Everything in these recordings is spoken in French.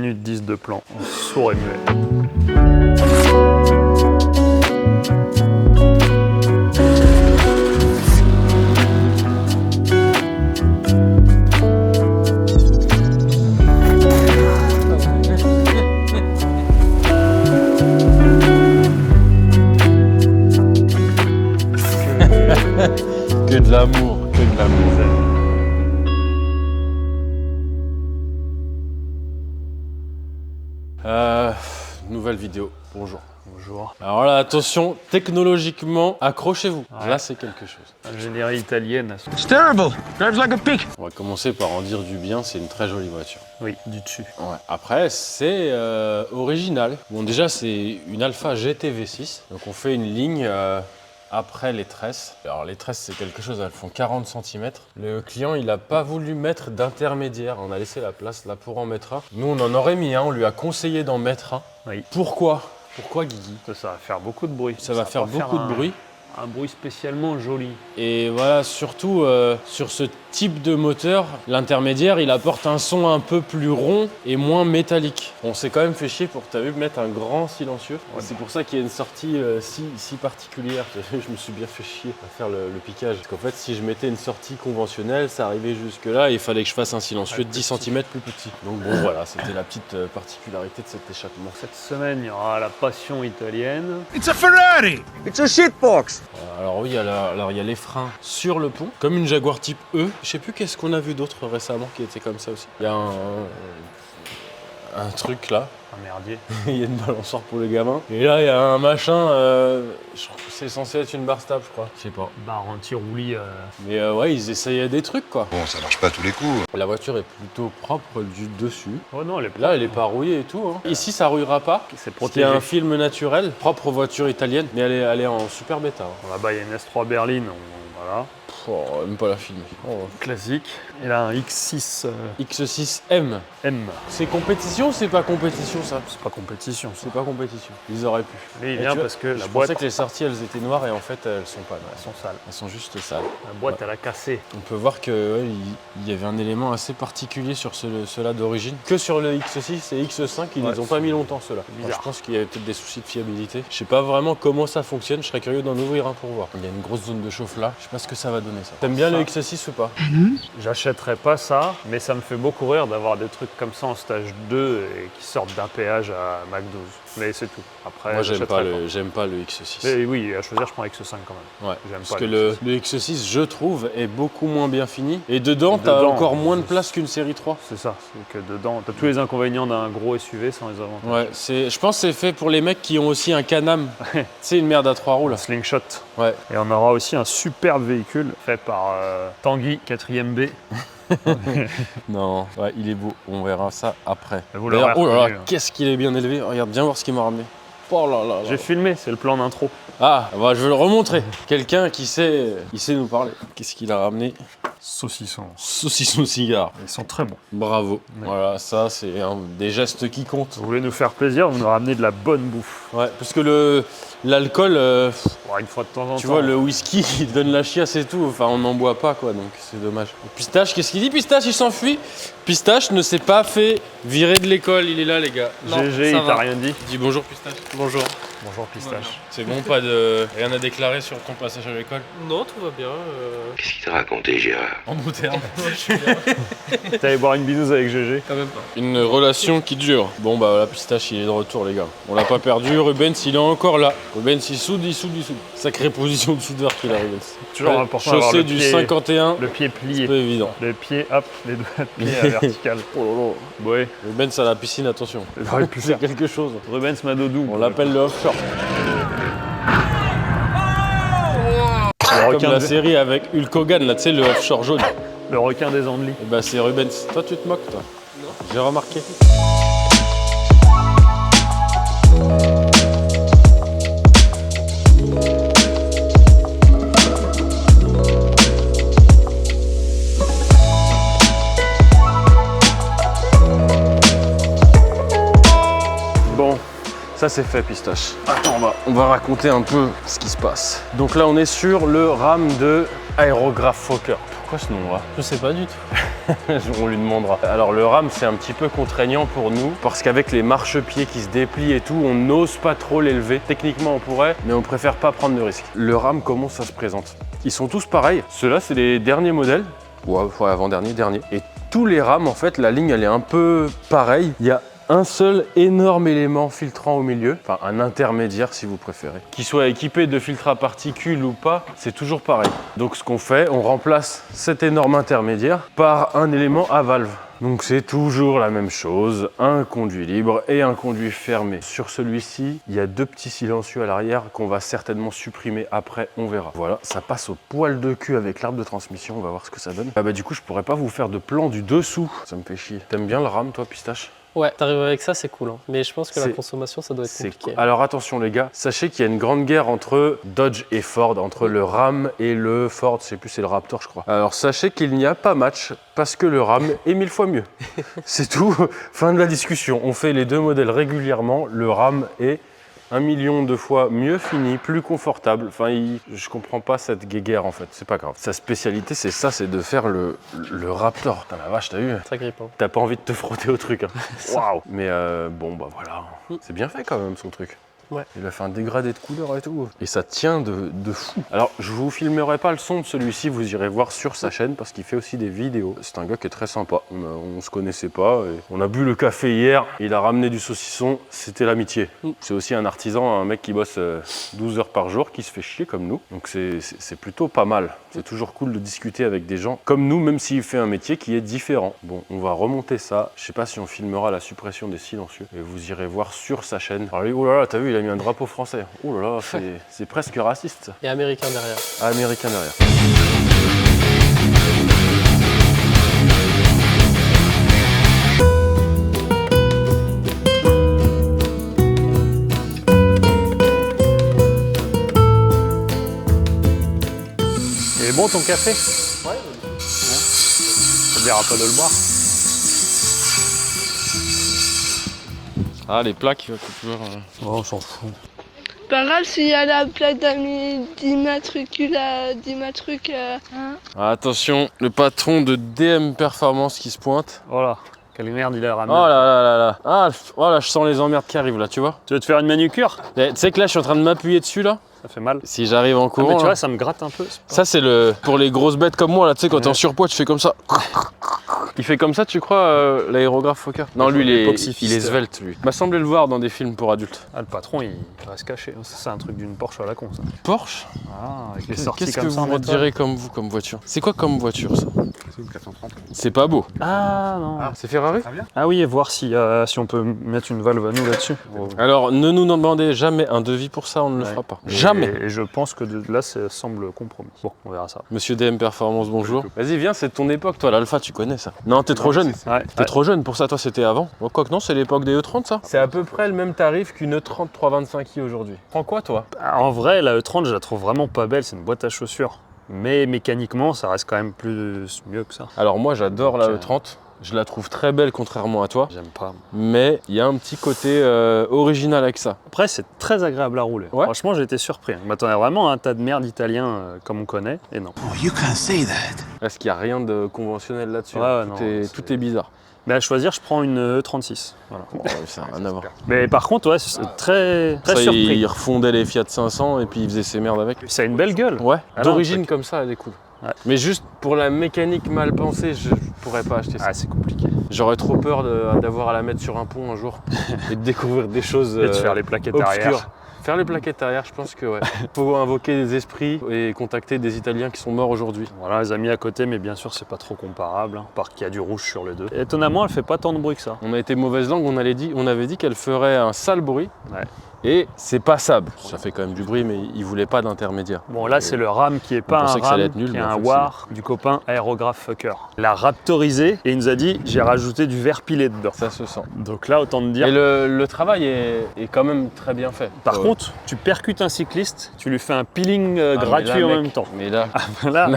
minutes 10 de plan en sourd et muet. Que de l'amour, que de l'amour. Nouvelle vidéo, bonjour. Bonjour. Alors là, attention, technologiquement, accrochez-vous. Ouais. Là, c'est quelque chose. Ingénierie italienne. It's terrible. Drives like a pig. On va commencer par en dire du bien, c'est une très jolie voiture. Oui, du dessus. Ouais. Après, c'est original. Bon, déjà, c'est une Alfa GT V6. Donc, on fait une ligne après les tresses. Alors, les tresses, c'est quelque chose, elles font 40 cm. Le client, il n'a pas voulu mettre d'intermédiaire. On a laissé la place là pour en mettre un. Nous, on en aurait mis un. On lui a conseillé d'en mettre un. Oui. Pourquoi Guigui? Ça va faire beaucoup de bruit. Ça va faire pas beaucoup de bruit. Un bruit spécialement joli. Et voilà, surtout sur ce type de moteur, l'intermédiaire, il apporte un son un peu plus rond et moins métallique. On s'est quand même fait chier pour, t'as vu, mettre un grand silencieux. Ouais. C'est pour ça qu'il y a une sortie si particulière. Je me suis bien fait chier à faire le piquage. Parce qu'en fait, si je mettais une sortie conventionnelle, ça arrivait jusque là et il fallait que je fasse un silencieux de 10 cm plus petit. Donc bon, voilà, c'était la petite particularité de cet échappement. Cette semaine, il y aura la passion italienne. It's a Ferrari. It's a shitbox. Alors oui, alors il y a les freins sur le pont, comme une Jaguar type E. Je sais plus qu'est-ce qu'on a vu d'autre récemment qui était comme ça aussi. Il y a un truc là. Un merdier. Il y a une balançoire pour les gamins. Et là, il y a un machin, je crois que c'est censé être une barre stable, je crois. Je sais pas. Barre anti-roulis. Mais ouais, ils essayaient des trucs, quoi. Bon, ça marche pas à tous les coups. La voiture est plutôt propre du dessus. Oh non, elle est Là, elle est pas rouillée et tout. Hein. Ici, ça rouillera pas. C'est C'est protégé. un film naturel, propre voiture italienne, mais elle est en super bêta. Hein. Là-bas, il y a une S3 berline. Voilà. Oh, même pas la filmer. Oh. Classique. Et là, un X6 X6M. M. C'est compétition ou c'est pas compétition, ça? C'est pas compétition, ça. C'est pas compétition. Ils auraient pu. Mais il Et vient tu vois, parce que je la boîte, pensais que les sorties, elles étaient noires et en fait, elles sont pas noires. elles sont sales. Elles sont juste sales. La boîte, elle a cassé. On peut voir que il y avait un élément assez particulier sur ceux-là d'origine. Que sur le X6 et X5, ils Ouais, les ont pas mis longtemps, ceux-là. bizarre. Je pense qu'il y avait peut-être des soucis de fiabilité. Je sais pas vraiment comment ça fonctionne. Je serais curieux d'en ouvrir un pour voir. Il y a une grosse zone de chauffe là. Je sais pas ce que ça va donner, ça. T'aimes bien Ça. le X6 ou pas? J'achèterais pas ça, mais ça me fait beaucoup rire d'avoir des trucs comme ça en stage 2 et qui sortent d'un péage à Mac 12. Mais c'est tout. Après, Moi, j'aime pas, j'achèterais le X6. Mais oui, à choisir, je prends X5 quand même. Ouais, J'aime parce pas que le le X6, je trouve, est beaucoup moins bien fini. Et dedans, Et t'as dedans, encore moins de place qu'une série 3. C'est ça, c'est que dedans, t'as tous les inconvénients d'un gros SUV sans les avantages. Ouais, je pense que c'est fait pour les mecs qui ont aussi un Can-Am. Tu sais, une merde à 3 roues là. Slingshot. Ouais. Et on aura aussi un superbe véhicule fait par Tanguy 4ème B. Non, ouais, il est beau. On verra ça après. Vous D'ailleurs, l'aurez oh là là, reconnu, hein. qu'est-ce qu'il est bien élevé. Regarde, viens voir ce qu'il m'a ramené. Oh là là là. J'ai filmé, c'est le plan d'intro. Ah, bah, je vais le remontrer. Quelqu'un qui sait nous parler. Qu'est-ce qu'il a ramené? Saucisson. Saucisson cigare. Ils sont très bons. Bravo. Ouais. Voilà, ça, c'est des gestes qui comptent. Vous voulez nous faire plaisir, vous nous ramenez de la bonne bouffe. Ouais, parce que l'alcool, Bon, une fois de temps en temps. tu vois, le whisky, il donne la chiasse et tout. Enfin, on n'en boit pas, quoi, donc c'est dommage. Et Pistache, qu'est-ce qu'il dit, Pistache? Il s'enfuit. Pistache ne s'est pas fait virer de l'école. Il est là, les gars. GG, il t'a rien dit. Dis bonjour, Pistache. Bonjour. Bonjour Pistache. C'est bon, rien à déclarer sur ton passage à l'école? Non, tout va bien. Qu'est-ce qu'il t'a raconté, Gérard? En beau terme. T'es allé boire une binouse avec GG? Quand même pas. Une relation qui dure. Bon, bah, la Pistache, il est de retour, les gars. On l'a pas perdu. Rubens, il est encore là. Rubens, il soude. Sacrée position de soudeur qu'il a, Rubens. Toujours Ouais, important d'avoir chaussée le du pied, 51. le pied C'est plié. pas évident. Le pied, hop, les doigts de pied à la verticale. Oh là là. Ouais, Rubens à la piscine, attention. il aurait pu C'est faire. quelque chose. Rubens Madodou. On l'appelle le offshore. Le Comme requin, la série avec Hulk Hogan, là, tu sais, le offshore jaune. le requin des Andelys. Et bah, c'est Rubens. Toi, tu te moques, toi? Non. J'ai remarqué. Bon, ça c'est fait, Pistache. Attends, on va raconter un peu ce qui se passe. Donc là, on est sur le RAM de Aerograph Fokker. quoi ce nom-là? Je sais pas du tout. On lui demandera. Alors le RAM, c'est un petit peu contraignant pour nous parce qu'avec les marchepieds qui se déplient et tout, on n'ose pas trop l'élever. Techniquement, on pourrait, mais on préfère pas prendre de risques. Le RAM, comment ça se présente? Ils sont tous pareils. Ceux-là, c'est les derniers modèles. Ouais, avant-dernier, dernier. Et tous les RAM, en fait, la ligne, elle est un peu pareille. Il y a un seul énorme élément filtrant au milieu, enfin un intermédiaire si vous préférez. Qu'il soit équipé de filtre à particules ou pas, c'est toujours pareil. Donc ce qu'on fait, on remplace cet énorme intermédiaire par un élément à valve. Donc c'est toujours la même chose, un conduit libre et un conduit fermé. Sur celui-ci, il y a 2 petits silencieux à l'arrière qu'on va certainement supprimer après, on verra. Voilà, ça passe au poil de cul avec l'arbre de transmission, on va voir ce que ça donne. Ah bah du coup, je pourrais pas vous faire de plan du dessous, ça me fait chier. T'aimes bien le RAM toi, Pistache? Ouais, t'arrives avec ça, c'est cool. Hein. Mais je pense que la C'est- consommation, ça doit être compliqué. Alors attention les gars, sachez qu'il y a une grande guerre entre Dodge et Ford, entre le Ram et le Ford, je sais plus, c'est le Raptor je crois. Alors sachez qu'il n'y a pas match parce que le Ram est 1000 fois mieux. C'est tout, fin de la discussion. On fait les 2 modèles régulièrement, le Ram est 1 million de fois mieux fini, plus confortable. Enfin, je comprends pas cette guéguerre en fait, c'est pas grave. Sa spécialité c'est ça, c'est de faire le Raptor. Putain la vache, t'as vu? Très grippant. T'as pas envie de te frotter au truc. Hein. Waouh! Mais bon, bah voilà. C'est bien fait quand même son truc. Ouais. Il a fait un dégradé de couleur et tout. Et ça tient de fou. Alors, je vous filmerai pas le son de celui-ci, vous irez voir sur sa chaîne parce qu'il fait aussi des vidéos. C'est un gars qui est très sympa. On se connaissait pas. Et on a bu le café hier. Il a ramené du saucisson. C'était l'amitié. C'est aussi un artisan, un mec qui bosse 12 heures par jour, qui se fait chier comme nous. Donc, c'est plutôt pas mal. C'est toujours cool de discuter avec des gens comme nous, même s'il fait un métier qui est différent. Bon, on va remonter ça. Je sais pas si on filmera la suppression des silencieux. Et vous irez voir sur sa chaîne. Alors lui, oh là là, t'as vu, il a mis un drapeau français. Oh là là, c'est presque raciste ça. Et américain derrière. Américain derrière. Il est bon ton café? Ouais. Ça te dira pas de le boire. Ah, les plaques, toujours. Oh, on s'en fout. Pas grave s'il y a la plaque d'immatric. Ah, attention, le patron de DM Performance qui se pointe. Voilà. Quelle merde il a ramené. Oh là là là là. Ah, voilà, je sens les emmerdes qui arrivent là, tu vois. Tu veux te faire une manucure? Tu sais que là, je suis en train de m'appuyer dessus là. Ça fait mal. Si j'arrive en Ah, courant. mais tu là. vois, ça me gratte un peu. Ça, c'est pour les grosses bêtes comme moi là, tu sais, quand t'es en surpoids, tu fais comme ça. Il fait comme ça, tu crois, l'aérographe Fokker? Non, lui, il est svelte, lui. Il m'a semblé le voir dans des films pour adultes. Ah, le patron, il va se cacher. C'est un truc d'une Porsche à la con, ça. Porsche? Ah, avec les sorties Qu'est-ce que comme ça. vous direz comme vous, comme voiture? C'est quoi comme voiture, ça? C'est une 430. C'est pas beau. Ah, non. C'est Ferrari? Ah oui, et voir si on peut mettre une valve à nous là-dessus. Alors, ne nous demandez jamais un devis pour ça, on ne le fera pas. Jamais. Et je pense que là, ça semble compromis. Bon, on verra ça. Monsieur DM Performance, bonjour. Vas-y, viens, c'est de ton époque, toi, l'Alpha, tu connais ça. Non, t'es trop jeune. Ouais. T'es trop jeune pour ça, toi, c'était avant. Bon, quoi que non, c'est l'époque des E30, ça. C'est à peu près le même tarif qu'une E30 325i aujourd'hui. Prends quoi, toi? En vrai, la E30, je la trouve vraiment pas belle. C'est une boîte à chaussures. Mais mécaniquement, ça reste quand même mieux que ça. Alors, moi, j'adore la Donc, E30. Je la trouve très belle, contrairement à toi. J'aime pas. Mais il y a un petit côté original avec ça. Après, c'est très agréable à rouler. Ouais. Franchement, j'ai été surpris. Je m'attendais vraiment à un tas de merde italien comme on connaît. Et non. Oh, you can't say that. Est-ce qu'il n'y a rien de conventionnel là-dessus? Ouais, tout, non, tout est bizarre. Mais à choisir, je prends une E36. Voilà. Bon, ça n'a rien à voir. Mais par contre, ouais, c'est très Ça, surpris. il refondait les Fiat 500 et puis il faisait ses merdes avec. Ça a une belle gueule. Ouais, Ah non, d'origine truc. comme ça, elle est cool. Ouais. Mais juste pour la mécanique mal pensée, je pourrais pas acheter ça. Ah, c'est compliqué. J'aurais trop peur d'avoir à la mettre sur un pont un jour et de découvrir des choses Et de faire les plaquettes obscures. arrière. Faire les plaquettes arrière, je pense que ouais. Faut invoquer des esprits et contacter des Italiens qui sont morts aujourd'hui. Voilà, les amis à côté, mais bien sûr, c'est pas trop comparable. Hein, par qu'il y a du rouge sur les deux. Et étonnamment, elle fait pas tant de bruit que ça. On a été mauvaise langue, on avait dit qu'elle ferait un sale bruit. Ouais. Et c'est passable. Ça fait quand même du bruit, mais ils voulaient pas d'intermédiaire. Bon, là, c'est le RAM qui est pas un pensait que ça allait RAM, être nul, qui est mais en un fait, War du copain aérographe Fokker. Il l'a raptorisé et il nous a dit j'ai rajouté du verre pilé dedans. Ça se sent. Donc là, autant te dire. Et le travail est quand même très bien fait. Par contre, contre, tu percutes un cycliste, tu lui fais un peeling Ah, gratuit mais là, en mec, même temps. Mais là, Là,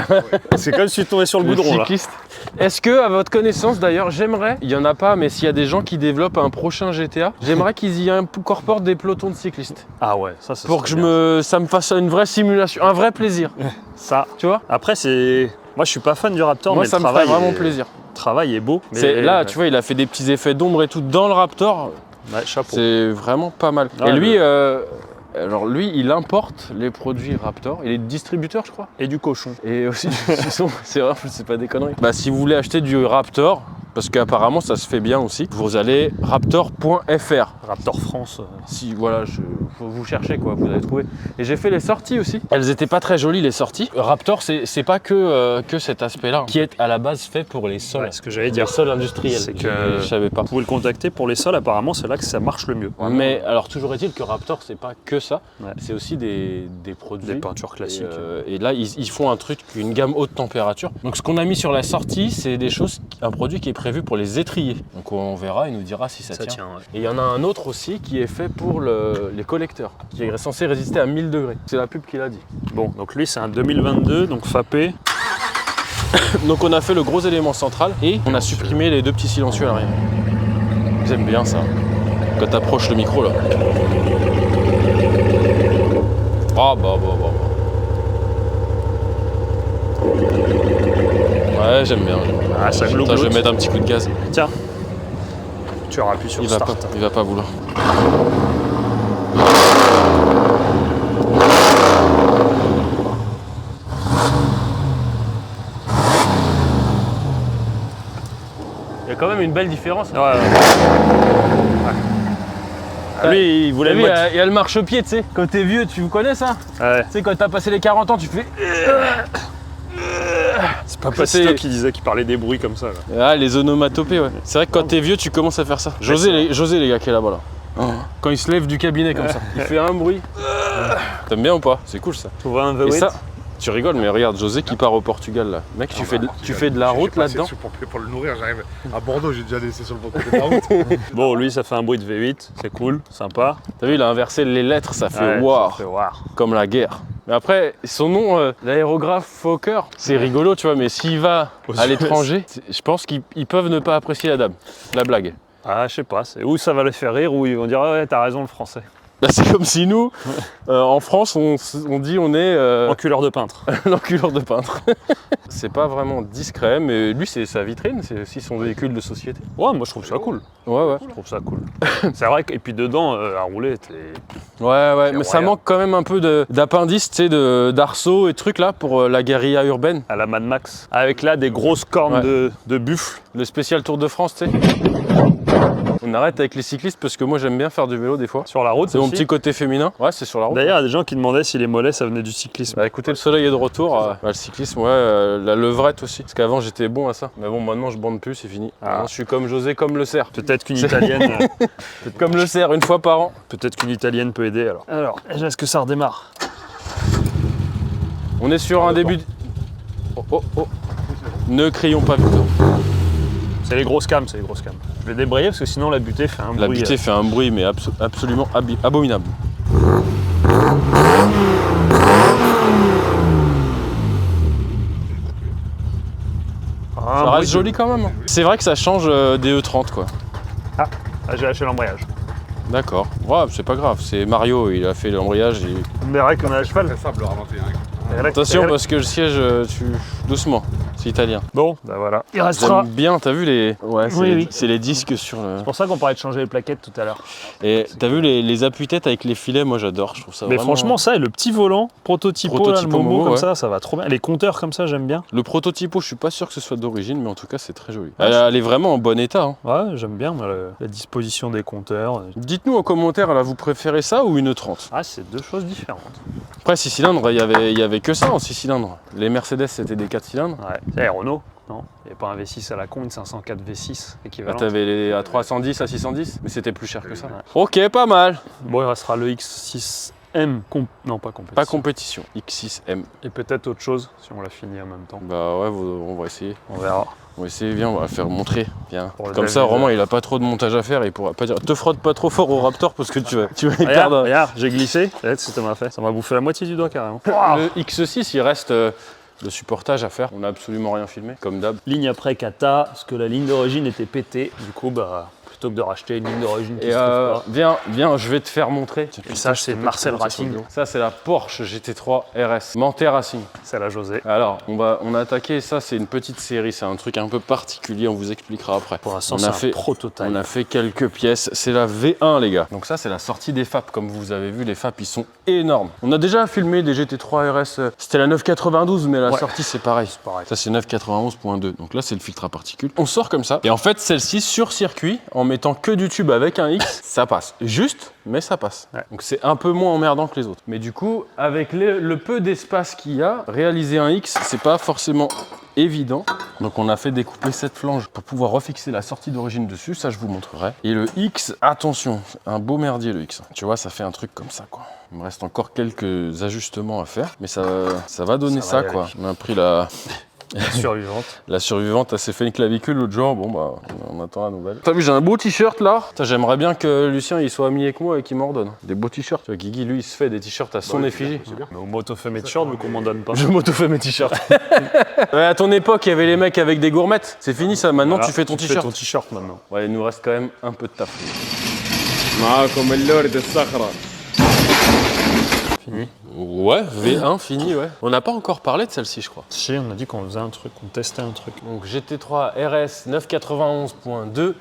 c'est comme si tu tombais sur le goudron là. cycliste. Est-ce que, à votre connaissance d'ailleurs, j'aimerais, il y en a pas, mais s'il y a des gens qui développent un prochain GTA, j'aimerais qu'ils y incorporent des pelotons de cyclistes. Ah ouais, ça Pour que serait bien. ça me fasse une vraie simulation, un vrai plaisir. Ça. Tu vois? Après, c'est. Moi, je suis pas fan du Raptor, Moi, mais ça le me ferait travail vraiment est... plaisir. Le travail est beau. Là, tu vois, il a fait des petits effets d'ombre et tout dans le Raptor. Ouais, chapeau. C'est vraiment pas mal. Ouais, et lui, alors lui, il importe les produits Raptor. Il est distributeur, je crois. Et du cochon. Et aussi du saucisson. C'est vrai, c'est pas des conneries. Bah, si vous voulez acheter du Raptor, parce qu'apparemment ça se fait bien aussi, vous allez raptor.fr. Raptor France. Si voilà, vous cherchez quoi, vous allez trouver. Et j'ai fait les sorties aussi. Elles étaient pas très jolies les sorties. Raptor, c'est pas que cet aspect-là qui est à la base fait pour les sols. Ouais, ce que j'allais Les dire. sols industriels. C'est que- Je savais pas. Vous pouvez le contacter pour les sols, apparemment, c'est là que ça marche le mieux. Mais alors toujours est-il que Raptor c'est pas que ça, Ouais. c'est aussi des produits. Des peintures classiques. Et là ils font un truc, une gamme haute température. Donc ce qu'on a mis sur la sortie, c'est des choses, un produit qui est prévu pour les étriers. Donc on verra, il nous dira si ça, Ça tient. tient, ouais. Et il y en a un autre aussi qui est fait pour les collecteurs, qui est censé résister à 1000 degrés. C'est la pub qu'il a dit. Bon, donc lui, c'est un 2022, donc FAPé. Donc on a fait le gros élément central et on a supprimé les deux petits silencieux à l'arrière. J'aime bien ça. Quand t'approches le micro là. Ah bah. Ouais, j'aime bien. Ah, ça Attends, globe. je vais mettre un petit coup de gaz. Tiens. Tu auras appuyé sur Il va Start. pas vouloir. Il y a quand même une belle différence. Ouais, ouais. Ah, lui, il voulait T'as le vu, mettre. il y a le marchepied, tu sais. Quand t'es vieux, tu connais ça? Ouais. Tu sais, quand t'as passé les 40 ans, tu fais. C'est pas C'est- Pacito qui disait qu'il parlait des bruits comme ça. Là. Ah, les onomatopées, ouais. C'est vrai que quand t'es vieux, tu commences à faire ça. José, les gars, qui est là-bas, là. Quand il se lève du cabinet comme ça, il fait un bruit. T'aimes bien ou pas? C'est cool ça. Tu vois un Et V8 ça, tu rigoles, mais regarde, José qui part au Portugal là. Mec, tu fais de la route là-dedans. Pour le nourrir, j'arrive à Bordeaux, j'ai déjà laissé sur le côté de la route. Bon, lui, ça fait un bruit de V8, c'est cool, sympa. T'as vu, il a inversé les lettres, ça fait Ouais, wow, ça fait war. comme la guerre. Mais après, son nom, l'aérographe Fokker, c'est rigolo, tu vois, mais s'il va Aux à US. l'étranger, je pense qu'ils peuvent ne pas apprécier la blague. Ah, je sais pas, c'est où ça va les faire rire, ou ils vont dire ah ouais, t'as raison, le français. Là, c'est comme si nous, en France, on dit on est Enculeur de peintre. l'enculeur de peintre. C'est pas vraiment discret, mais lui, c'est sa vitrine, c'est aussi son véhicule de société. Ouais, moi je trouve ça cool. Ouais. Je trouve ça cool. C'est vrai que, et puis dedans, à rouler, t'es. Ouais, mais ça royal. manque quand même un peu d'appendices, tu sais, d'arceaux et trucs là pour la guérilla urbaine. À la Mad Max. Avec là des grosses cornes Ouais. de buffle. Le spécial Tour de France, tu sais. On arrête avec les cyclistes parce que moi j'aime bien faire du vélo des fois. Sur la route, C'est mon aussi. petit côté féminin. Ouais, c'est sur la route. D'ailleurs, il y a des gens qui demandaient si les mollets ça venait du cyclisme. Bah écoutez, le soleil est de retour. Le cyclisme, ouais, la levrette aussi. Parce qu'avant j'étais bon à ça. Mais bon, maintenant je bande plus, c'est fini. Ah. Maintenant, je suis comme José, comme le cerf. Peut-être qu'une italienne. Comme le cerf, une fois par an. Peut-être qu'une italienne peut aider alors. Alors, est-ce que ça redémarre? On est sur un début. Oh. Ne crions pas, Victor. C'est les grosses cams, c'est les grosses cams. Je vais débrayer parce que sinon la butée fait un La bruit. butée fait un bruit, mais absolument abominable. Ça reste joli quand même. C'est vrai que ça change des E30 quoi. Ah, j'ai lâché l'embrayage. D'accord. Ouais, c'est pas grave. C'est Mario, il a fait l'embrayage. On dirait qu'on a à cheval. Très simple le ralenti. Attention parce que le siège, doucement. C'est italien. Bon, bah voilà. Il restera. J'aime bien, t'as vu les. Ouais, Oui. c'est les disques sur le. C'est pour ça qu'on parlait de changer les plaquettes tout à l'heure. Et t'as vu les appuis-têtes avec les filets, moi j'adore. Je trouve ça Mais vraiment- franchement, ça et le petit volant prototypo, là, le Prototypo Momo Momo, comme ouais. ça va trop bien. Les compteurs comme ça, j'aime bien. Le prototypo, je suis pas sûr que ce soit d'origine, mais en tout cas c'est très joli. Ouais, Elle est vraiment en bon état. Hein. Ouais, j'aime bien moi, la disposition des compteurs. Dites-nous en commentaire, là, vous préférez ça ou une 30? Ah, c'est deux choses différentes. Après 6 cylindres, il y avait que ça en 6 cylindres. Les Mercedes c'était des 4 cylindres. Ouais. C'est Renault, non? Il n'y a pas un V6 à la con, une 504 V6 Là équivalent. t'avais les à 310 à 610, mais c'était plus cher que ça. Ouais. Ok, pas mal. Bon, il restera le X6 Non, pas compétition. Pas compétition. X6M. Et peut-être autre chose si on l'a fini en même temps. Bah ouais, on va essayer. On verra. On va essayer, viens, on va faire montrer. Viens. Pour le Comme ça, David. Romain, il a pas trop de montage à faire et il pourra pas dire te frotte pas trop fort au Raptor parce que tu vas y Regarde, perdre. regarde, j'ai glissé. Regarde ce que ça m'a fait. Ça m'a bouffé la moitié du doigt carrément. Le X6, il reste le supportage à faire. On n'a absolument rien filmé, comme d'hab. Ligne après kata, parce que la ligne d'origine était pétée. Du coup, bah, plutôt que de racheter une ligne d'origine qui Et se trouve pas. viens, je vais te faire montrer. Et ça, c'est Marcel Racing. Ça, c'est la Porsche GT3 RS. Manthey Racing. C'est la José. Alors, on a attaqué, ça c'est une petite série, c'est un truc un peu particulier, on vous expliquera après. Pour l'instant, On c'est a un fait- prototype. On a fait quelques pièces, c'est la V1 les gars. Donc ça c'est la sortie des FAP, comme vous avez vu, les FAP ils sont énormes. On a déjà filmé des GT3 RS, c'était la 992 mais la Ouais. sortie c'est pareil. pareil. Ça c'est 991.2, donc là c'est le filtre à particules. On sort comme ça, et en fait celle-ci sur circuit, en mettant que du tube avec un X, ça passe. Juste, mais ça passe. Ouais. Donc c'est un peu moins emmerdant que les autres. Mais du coup, avec le peu d'espace qu'il y a, réaliser un X, c'est pas forcément évident. Donc on a fait découper cette flange pour pouvoir refixer la sortie d'origine dessus, ça je vous montrerai. Et le X, attention, un beau merdier le X. Tu vois, ça fait un truc comme ça quoi. Il me reste encore quelques ajustements à faire, mais ça va donner Ça va ça, y quoi. aller. On a pris la Survivante. survivante, elle s'est fait une clavicule l'autre jour, bon bah on attend la nouvelle. T'as vu, j'ai un beau t-shirt là. Putain, j'aimerais bien que Lucien il soit ami avec moi et qu'il m'en redonne. Des beaux t-shirts. Tu vois, Guigui lui il se fait des t-shirts à son effigie. Mais au moto fait mes t-shirts, vu qu'on m'en donne pas. Je m'auto-fais mes t-shirts. Ouais, à ton époque, il y avait les mecs avec des gourmettes. C'est fini ça, maintenant Voilà, tu fais ton tu t-shirt. ton t-shirt maintenant. Ouais, il nous reste quand même un peu de taf. Fini. Ouais, V1 fini, ouais. On n'a pas encore parlé de celle-ci, je crois. Si, on a dit qu'on faisait un truc, qu'on testait un truc. Donc GT3 RS 991.2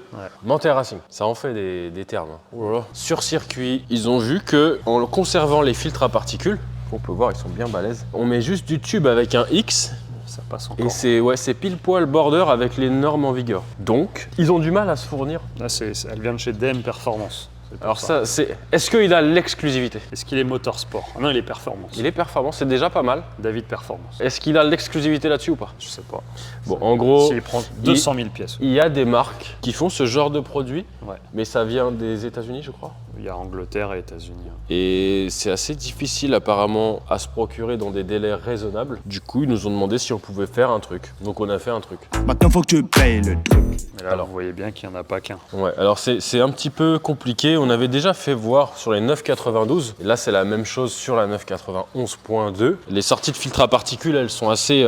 Manthey Racing. Ça en fait des termes. Hein. Oh là là. Sur circuit, ils ont vu que en conservant les filtres à particules, on peut voir, ils sont bien balèzes. On met juste du tube avec un X Ça passe encore. et c'est pile poil border avec les normes en vigueur. Donc, ils ont du mal à se fournir. Là, elle vient de chez DM Performance. C'est pour Alors ça, c'est. Est-ce qu'il a l'exclusivité? Est-ce qu'il est motorsport? Ah non, il est performance. Il est performant, c'est déjà pas mal. David Performance. Est-ce qu'il a l'exclusivité là-dessus ou pas? Je sais pas. Bon, en gros, S'il prend 200 000 pièces. il y a des marques qui font ce genre de produit, Ouais. mais ça vient des États-Unis, je crois. Il y a Angleterre et États-Unis. Et c'est assez difficile apparemment à se procurer dans des délais raisonnables. Du coup, ils nous ont demandé si on pouvait faire un truc. Donc on a fait un truc. Maintenant, faut que tu payes le truc. Mais là, vous voyez bien qu'il n'y en a pas qu'un. Ouais, alors c'est un petit peu compliqué. On avait déjà fait voir sur les 992. Et là, c'est la même chose sur la 991.2. Les sorties de filtres à particules, elles sont assez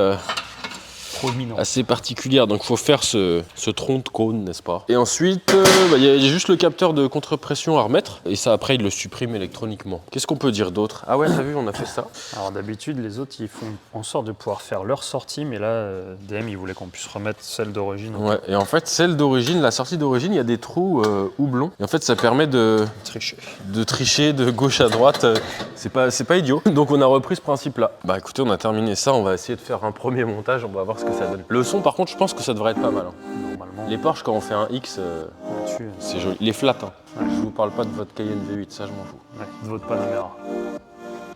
Prominent. particulières. Donc, il faut faire ce tronc de cône, n'est-ce pas? Et ensuite, il y a juste le capteur de contre-pression à remettre. Et ça, après, il le supprime électroniquement. Qu'est-ce qu'on peut dire d'autre? Ah ouais, t'as vu, on a fait ça. Alors d'habitude, les autres, ils font en sorte de pouvoir faire leur sortie, mais là, DM, ils voulaient qu'on puisse remettre celle d'origine. Ouais, et en fait, celle d'origine, la sortie d'origine, il y a des trous houblons. Et en fait, ça permet de tricher de gauche à droite. C'est pas idiot. Donc, on a repris ce principe-là. Bah écoutez, on a terminé ça. On va essayer de faire un premier montage. On va voir ce que ça donne. Le son, par contre, je pense que ça devrait être pas mal. Hein. Normalement, Les Porsche, quand on fait un X, là-dessus, c'est joli. Les flats, hein. Ouais. Je vous parle pas de votre Cayenne V8, ça, je m'en fous. de votre Panamera.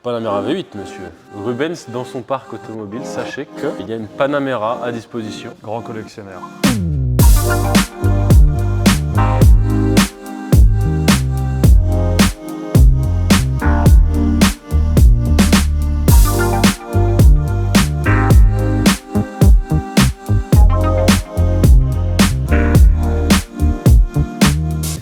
Panamera V8, monsieur. Rubens, dans son parc automobile, sachez qu'il y a une Panamera à disposition. Grand collectionneur.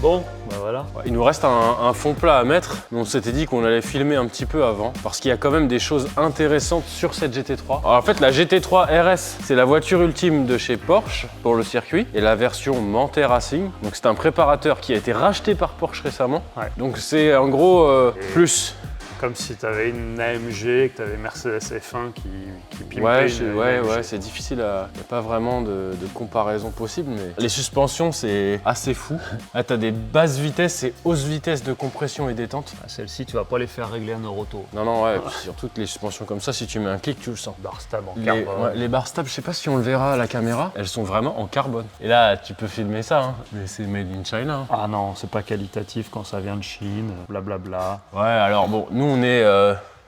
Bon, bah voilà. Il nous reste un fond plat à mettre. On s'était dit qu'on allait filmer un petit peu avant parce qu'il y a quand même des choses intéressantes sur cette GT3. Alors en fait, la GT3 RS, c'est la voiture ultime de chez Porsche pour le circuit et la version Manthey Racing. Donc c'est un préparateur qui a été racheté par Porsche récemment. Ouais. Donc c'est en gros plus. Comme si tu avais une AMG, que tu avais Mercedes F1 qui pimpait Ouais, une ouais, AMG. c'est difficile à. Il n'y a pas vraiment de comparaison possible, mais. Les suspensions, c'est assez fou. Là, t'as des basses vitesses et hausses vitesses de compression et détente. Ah, celle-ci, tu vas pas les faire régler en Euroto. Non, ouais, puis surtout que les suspensions comme ça, si tu mets un clic, tu le sens. Bar stable en Les, carbone. ouais, les barres stables, je sais pas si on le verra à la caméra, elles sont vraiment en carbone. Et là, tu peux filmer ça, hein. Mais c'est made in China. Hein. Ah non, c'est pas qualitatif quand ça vient de Chine, blablabla. Ouais, alors bon, nous on est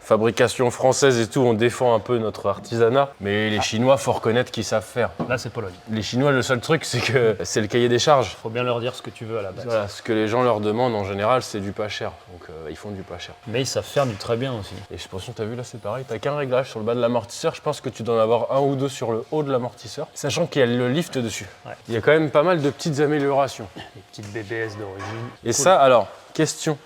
fabrication française et tout, on défend un peu notre artisanat. Mais les Chinois, faut reconnaître qu'ils savent faire. Là, c'est Pologne. Les Chinois, le seul truc, c'est que c'est le cahier des charges. Faut bien leur dire ce que tu veux à la base. Voilà, ce que les gens leur demandent en général, c'est du pas cher. Donc ils font du pas cher. Mais ils savent faire du très bien aussi. Et je pense que t'as vu là, c'est pareil. T'as qu'un réglage sur le bas de l'amortisseur. Je pense que tu dois en avoir un ou deux sur le haut de l'amortisseur, sachant qu'il y a le lift dessus. Ouais. Il y a quand même pas mal de petites améliorations. Les petites BBS d'origine. Et ça, alors, question.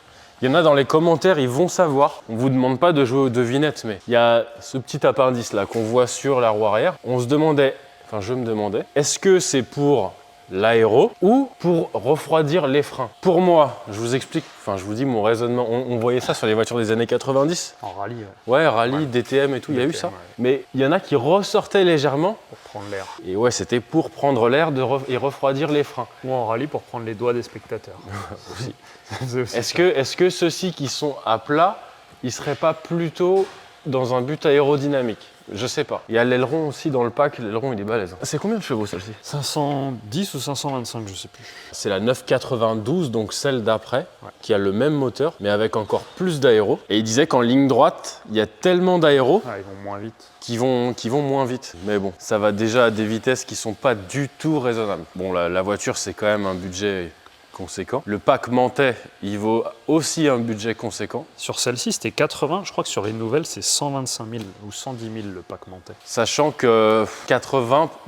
Il y en a dans les commentaires, ils vont savoir. On vous demande pas de jouer aux devinettes, mais il y a ce petit appendice là qu'on voit sur la roue arrière. On se demandait, enfin je me demandais, est-ce que c'est pour l'aéro ou pour refroidir les freins? Pour moi, je vous explique, enfin je vous dis mon raisonnement. On voyait ça sur les voitures des années 90. En rallye, Ouais, rallye, Ouais. DTM et tout, il y a eu ça. ouais. Mais il y en a qui ressortaient légèrement. Pour prendre l'air. Et ouais, c'était pour prendre l'air et refroidir les freins. Ou en rallye pour prendre les doigts des spectateurs. Aussi. C'est aussi Est-ce que ceux-ci qui sont à plat, ils seraient pas plutôt dans un but aérodynamique? Je sais pas. Il y a l'aileron aussi dans le pack, l'aileron il est balèze. C'est combien de chevaux celle-ci? 510 ou 525, je sais plus. C'est la 992, donc celle d'après, Ouais. qui a le même moteur, mais avec encore plus d'aéro. Et il disait qu'en ligne droite, il y a tellement d'aéro Ah, ils vont moins vite. qui vont moins vite. Mais bon, ça va déjà à des vitesses qui sont pas du tout raisonnables. Bon, la voiture, c'est quand même un budget conséquent. Le pack Manthey, il vaut aussi un budget conséquent. Sur celle-ci, c'était 80. Je crois que sur les nouvelles, c'est 125 000 ou 110 000 le pack Manthey. Sachant que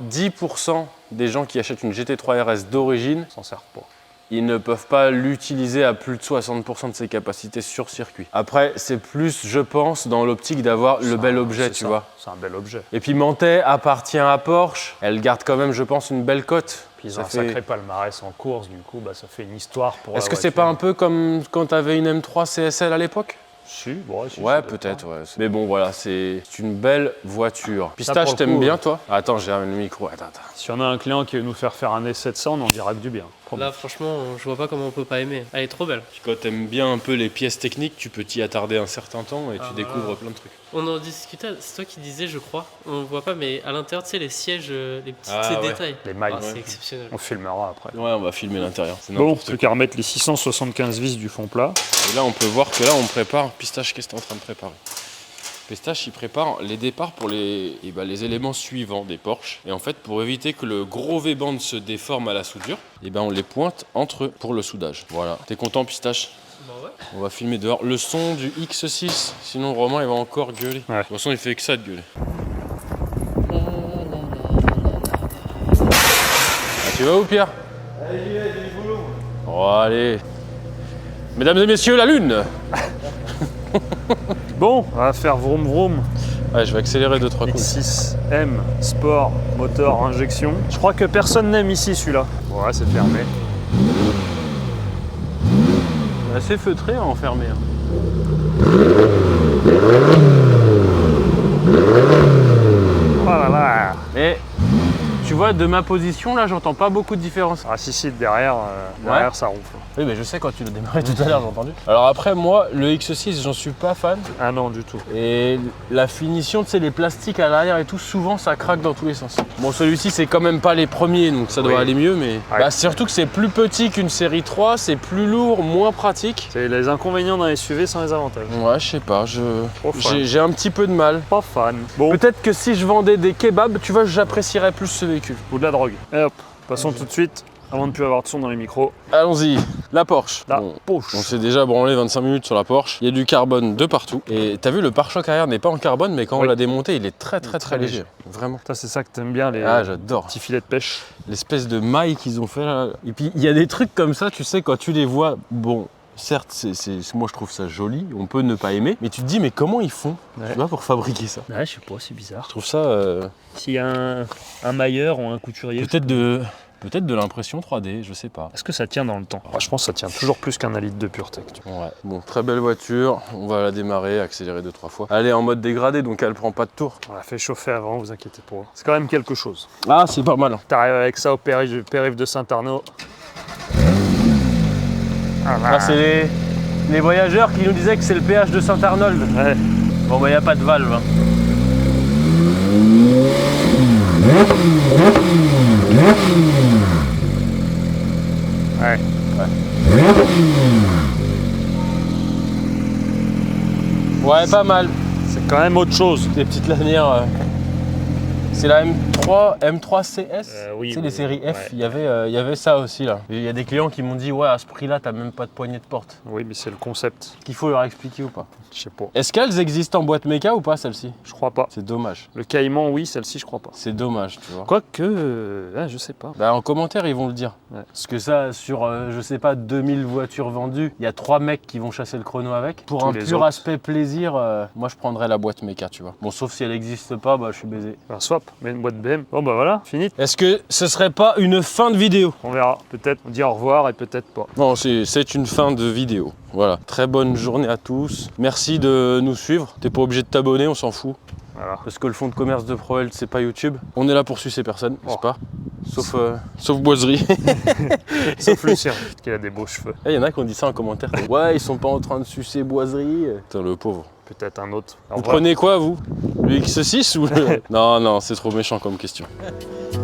90% des gens qui achètent une GT3 RS d'origine, S'en sert pas. ils ne peuvent pas l'utiliser à plus de 60% de ses capacités sur circuit. Après, c'est plus, je pense, dans l'optique d'avoir le bel objet, tu vois. C'est un bel objet. Et puis Manthey appartient à Porsche. Elle garde quand même, je pense, une belle cote. Puis ils Ça ont un fait- sacré palmarès en course, du coup, ça fait une histoire pour Est-ce la que c'est pas voiture. un peu comme quand tu avais une M3 CSL à l'époque? Si, bon, si, Ouais, ça doit peut-être, pas. ouais. Mais bon, voilà, c'est une belle voiture. pour Pistache, le t'aimes coup, bien, toi? Attends, j'ai un micro. Attends. Si on a un client qui veut nous faire un essai de ça, on en dira que du bien. Là, franchement, je vois pas comment on peut pas aimer. Elle est trop belle. Puis quand t'aimes bien un peu les pièces techniques, tu peux t'y attarder un certain temps et Ah, tu voilà. découvres plein de trucs. On en discutait, c'est toi qui disais, je crois. On voit pas, mais à l'intérieur, tu sais, les sièges, les petits Ah, ces ouais. détails. Les mailles, Ah, c'est exceptionnel. on filmera après. Ouais, on va filmer l'intérieur. C'est Bon, n'importe plus quoi. qu'à remettre les 675 vis du fond plat. Et là, on peut voir que là, on prépare. Pistache, qu'est-ce que t'es en train de préparer? Pistache, il prépare les départs pour les éléments suivants des Porsche. Et en fait, pour éviter que le gros V-band se déforme à la soudure, on les pointe entre eux pour le soudage. Voilà. T'es content, Pistache? Bah ouais. On va filmer dehors. Le son du X6, sinon Romain, il va encore gueuler. Ouais. De toute façon, il fait que ça de gueuler. Ah, tu vas où, Pierre? Allez, j'y vais, j'ai du boulot. Oh, allez. Mesdames et messieurs, la lune. Bon, on va faire vroom vroom. Ouais, je vais accélérer 2-3 coups. X6M, sport, moteur, injection. Je crois que personne n'aime ici celui-là. Ouais, c'est fermé. Assez feutré à enfermer. Oh là là. Mais tu vois, de ma position, là, j'entends pas beaucoup de différence. Ah si, derrière, derrière ça ronfle. Oui, mais je sais quand tu l'as démarré tout à l'heure, j'ai entendu. Alors après, moi, le X6, j'en suis pas fan. Ah non, du tout. Et la finition, tu sais, les plastiques à l'arrière et tout, souvent ça craque dans tous les sens. Bon, celui-ci, c'est quand même pas les premiers, donc ça doit Oui. aller mieux, mais. Ouais. Bah, surtout que c'est plus petit qu'une série 3, c'est plus lourd, moins pratique. C'est les inconvénients d'un SUV sans les avantages. Ouais, je sais pas, Trop fan. j'ai un petit peu de mal. Pas fan. Bon, Peut-être que si je vendais des kebabs, tu vois, j'apprécierais plus ce véhicule. ou de la drogue. Et hop, passons tout de suite, avant de plus avoir de son dans les micros, Allons-y, la Porsche. la Bon, poche. on s'est déjà branlé 25 minutes sur la Porsche. Il y a du carbone de partout. Et t'as vu, le pare-choc arrière n'est pas en carbone, mais quand on Oui. l'a démonté, il est très très très léger. Vraiment. Ça, c'est ça que t'aimes bien, les Ah, j'adore. petits filets de pêche. L'espèce de maille qu'ils ont fait là. Et puis il y a des trucs comme ça, tu sais, quand tu les vois, bon, certes, moi je trouve ça joli, on peut ne pas aimer, mais tu te dis, mais comment ils font, Ouais. tu vois, pour fabriquer ça? Ouais, je sais pas, c'est bizarre. Je trouve ça S'il y a un mailleur ou un couturier, peut-être de l'impression 3D, je sais pas. est-ce que ça tient dans le temps? Je pense que ça tient toujours plus qu'un litre de PureTech. Tu vois. Ouais. Bon, très belle voiture, on va la démarrer, accélérer 2-3 fois. Elle est en mode dégradé, donc elle prend pas de tour. On l'a fait chauffer avant, vous inquiétez pas. C'est quand même quelque chose. Ah, c'est pas mal. T'arrives avec ça au périph' de Saint-Arnaud. Ah, Ah, c'est les voyageurs qui nous disaient que c'est le péage de Saint-Arnold. ouais. Bon, bah, y a pas de valve. Hein. Ouais. Ouais, pas mal. C'est quand même autre chose. Des petites lanières. C'est la M3 CS. Oui, Tu sais, oui, les séries F, ouais. il y avait ça aussi là. Il y a des clients qui m'ont dit ouais, à ce prix-là, t'as même pas de poignée de porte. Oui, mais c'est le concept. Qu'il faut leur expliquer ou pas. Je sais pas. Est-ce qu'elles existent en boîte méca ou pas celles-ci? Je crois pas. C'est dommage. Le Caïman, oui, celle-ci, je crois pas. C'est dommage, tu vois. Quoique, je sais pas. Bah, en commentaire, ils vont le dire. Ouais. Parce que ça, sur, je sais pas, 2000 voitures vendues, il y a 3 mecs qui vont chasser le chrono avec. Pour Tous un les pur autres. aspect plaisir, moi je prendrais la boîte méca, tu vois. Bon, sauf si elle n'existe pas, bah je suis baisé. Un swap, mais une boîte BM. Bon, bah voilà, fini. Est-ce que ce serait pas une fin de vidéo? On verra. Peut-être on dit au revoir et peut-être pas. Non, c'est une fin de vidéo. Voilà. Très bonne journée à tous. Merci de nous suivre. T'es pas obligé de t'abonner, on s'en fout. Voilà. Parce que le fonds de commerce de ProHealth, c'est pas YouTube. On est là pour sucer personne, n'est-ce Oh. pas? Sauf Boiserie. Sauf Lucien, qui a des beaux cheveux. Il y en a qui ont dit ça en commentaire. Ouais, ils sont pas en train de sucer Boiserie. Putain, le pauvre. Peut-être un autre. Au Vous revoir. prenez quoi, vous? Le X6 ou le... Non, non, c'est trop méchant comme question.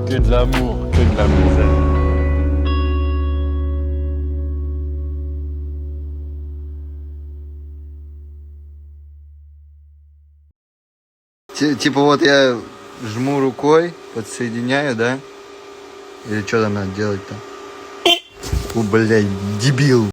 Que de l'amour, que de l'amour. Типа вот я жму рукой, подсоединяю, да? Или что там надо делать-то? О, блядь, дебил.